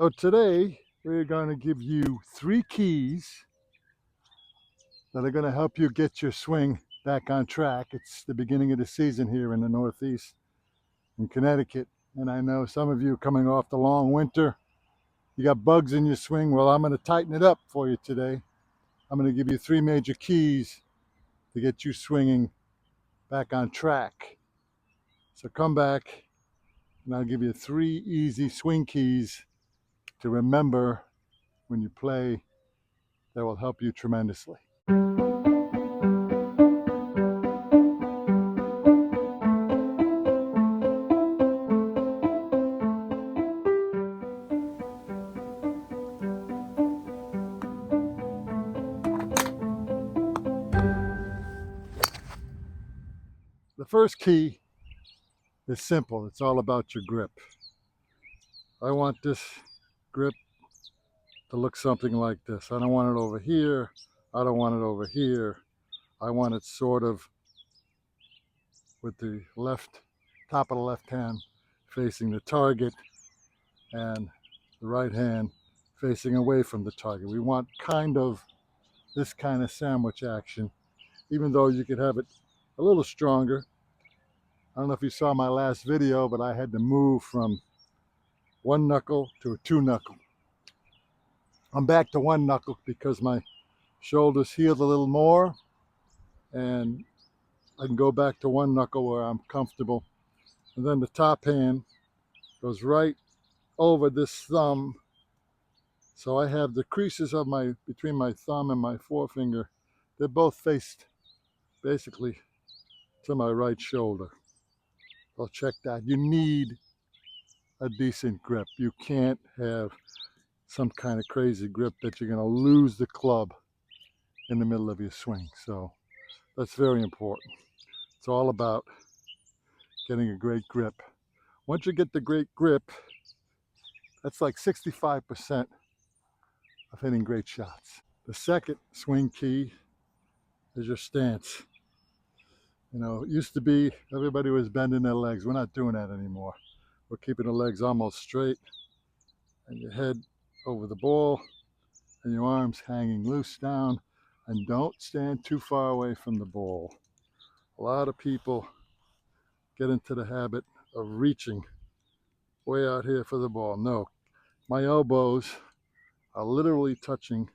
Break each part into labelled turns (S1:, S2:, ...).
S1: So today we're going to give you 3 keys that are going to help you get your swing back on track. It's the beginning of the season here in the Northeast in Connecticut, and I know some of you coming off the long winter, you got bugs in your swing. Well, I'm going to tighten it up for you today. I'm going to give you 3 major keys to get you swinging back on track. So come back and I'll give you 3 easy swing keys to remember when you play that will help you tremendously. The first key is simple. It's all about your grip. I want this grip to look something like this. I don't want it over here. I don't want it over here. I want it sort of with the top of the left hand facing the target and the right hand facing away from the target. We want kind of this kind of sandwich action, even though you could have it a little stronger. I don't know if you saw my last video, but I had to move from 1 knuckle to a 2 knuckle. I'm back to 1 knuckle because my shoulders healed a little more, and I can go back to 1 knuckle where I'm comfortable. And then the top hand goes right over this thumb. So I have the creases of between my thumb and my forefinger. They're both faced basically to my right shoulder. I'll check that. You need a decent grip. You can't have some kind of crazy grip that you're going to lose the club in the middle of your swing. So that's very important. It's all about getting a great grip. Once you get the great grip, that's like 65% of hitting great shots. The second swing key is your stance. You know, it used to be everybody was bending their legs. We're not doing that anymore. We're keeping the legs almost straight and your head over the ball and your arms hanging loose down, and don't stand too far away from the ball. A lot of people get into the habit of reaching way out here for the ball. No, my elbows are literally touching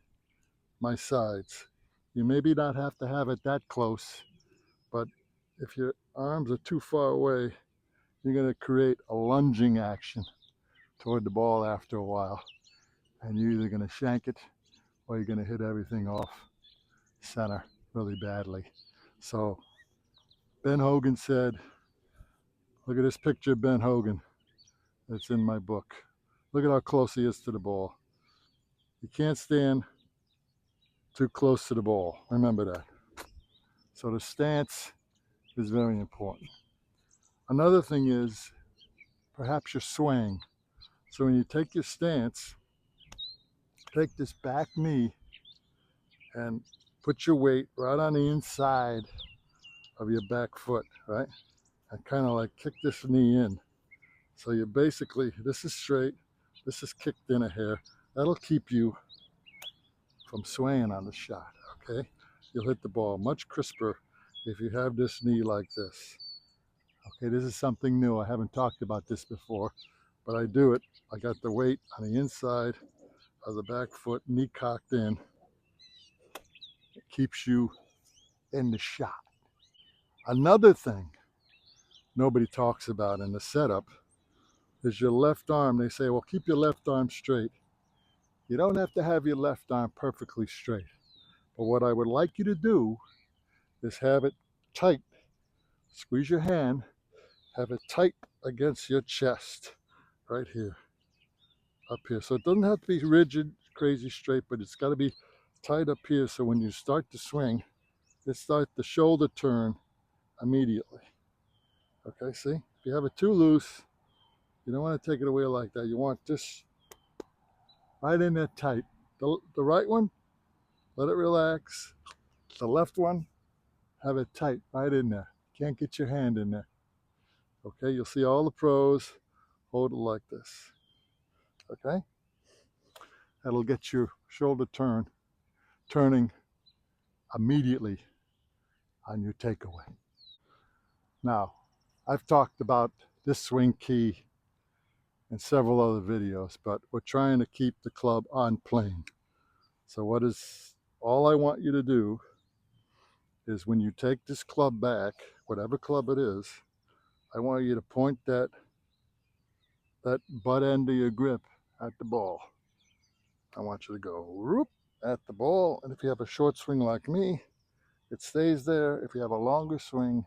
S1: my sides. You maybe not have to have it that close, but if your arms are too far away, you're going to create a lunging action toward the ball after a while, and you're either going to shank it or you're going to hit everything off center really badly. So Ben Hogan said, look at this picture of Ben Hogan that's in my book. Look at how close he is to the ball. You can't stand too close to the ball. Remember that. So the stance is very important. Another thing is perhaps your swing. So when you take your stance, take this back knee and put your weight right on the inside of your back foot, right? And kind of like kick this knee in. So you basically, this is straight, this is kicked in a hair. That'll keep you from swaying on the shot, okay? You'll hit the ball much crisper if you have this knee like this. Okay, this is something new. I haven't talked about this before, but I do it. I got the weight on the inside of the back foot, knee cocked in. It keeps you in the shot. Another thing nobody talks about in the setup is your left arm. They say, well, keep your left arm straight. You don't have to have your left arm perfectly straight. But what I would like you to do is have it tight. Squeeze your hand, have it tight against your chest, right here, up here. So it doesn't have to be rigid, crazy straight, but it's got to be tight up here. So when you start to swing, it starts the shoulder turn immediately. Okay, see? If you have it too loose, you don't want to take it away like that. You want this right in there tight. The right one, let it relax. The left one, have it tight right in there. Can't get your hand in there. Okay, you'll see all the pros hold it like this. Okay? That'll get your shoulder turning immediately on your takeaway. Now, I've talked about this swing key in several other videos, but we're trying to keep the club on plane. So all I want you to do is when you take this club back, whatever club it is, I want you to point that butt end of your grip at the ball. I want you to go whoop at the ball, and if you have a short swing like me, it stays there. If you have a longer swing,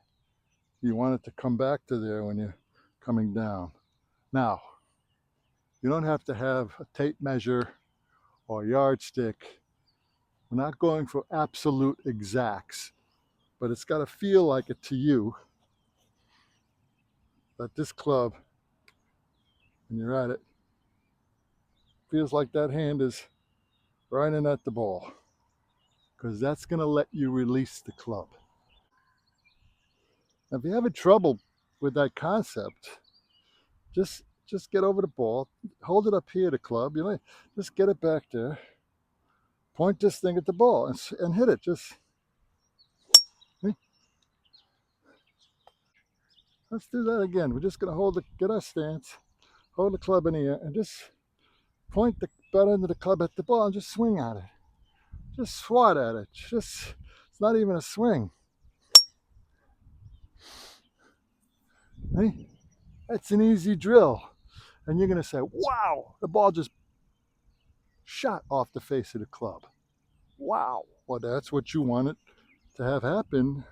S1: you want it to come back to there when you're coming down. Now, you don't have to have a tape measure or yardstick. We're not going for absolute exacts, but it's got to feel like it to you that this club, when you're at it, feels like that hand is right in at the ball, because that's going to let you release the club. Now, if you're having trouble with that concept, just get over the ball, hold it up here, the club, just get it back there, point this thing at the ball and hit it. Let's do that again. We're just going to get our stance, hold the club in the air, and just point the butt end of the club at the ball and just swing at it. Just swat at it. It's not even a swing. Hey, that's an easy drill. And you're going to say, wow, the ball just shot off the face of the club. Wow. Well, that's what you want it to have happen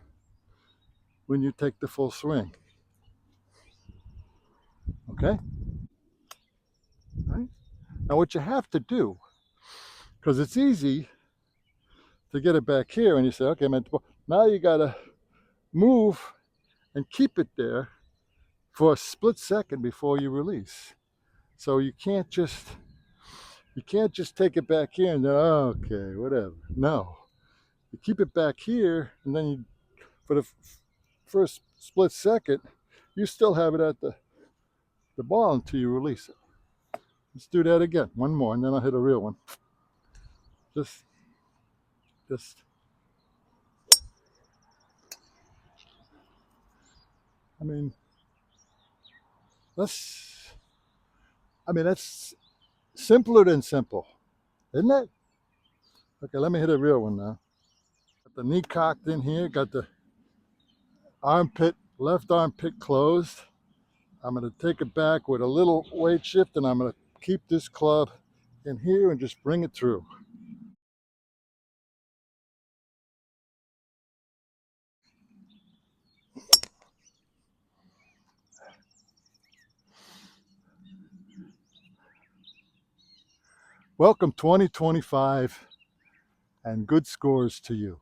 S1: when you take the full swing. Okay? Right? Now, what you have to do, because it's easy to get it back here and you say, okay, man, now you got to move and keep it there for a split second before you release. So you can't just take it back here and then, okay, whatever. No, you keep it back here, and then for the first split second, you still have it at the ball until you release it. Let's do that again. One more, and then I'll hit a real one. Just. I mean, that's simpler than simple, isn't it? Okay, let me hit a real one now. Got the knee cocked in here, got the left armpit closed. I'm going to take it back with a little weight shift, and I'm going to keep this club in here and just bring it through. Welcome 2025, and good scores to you.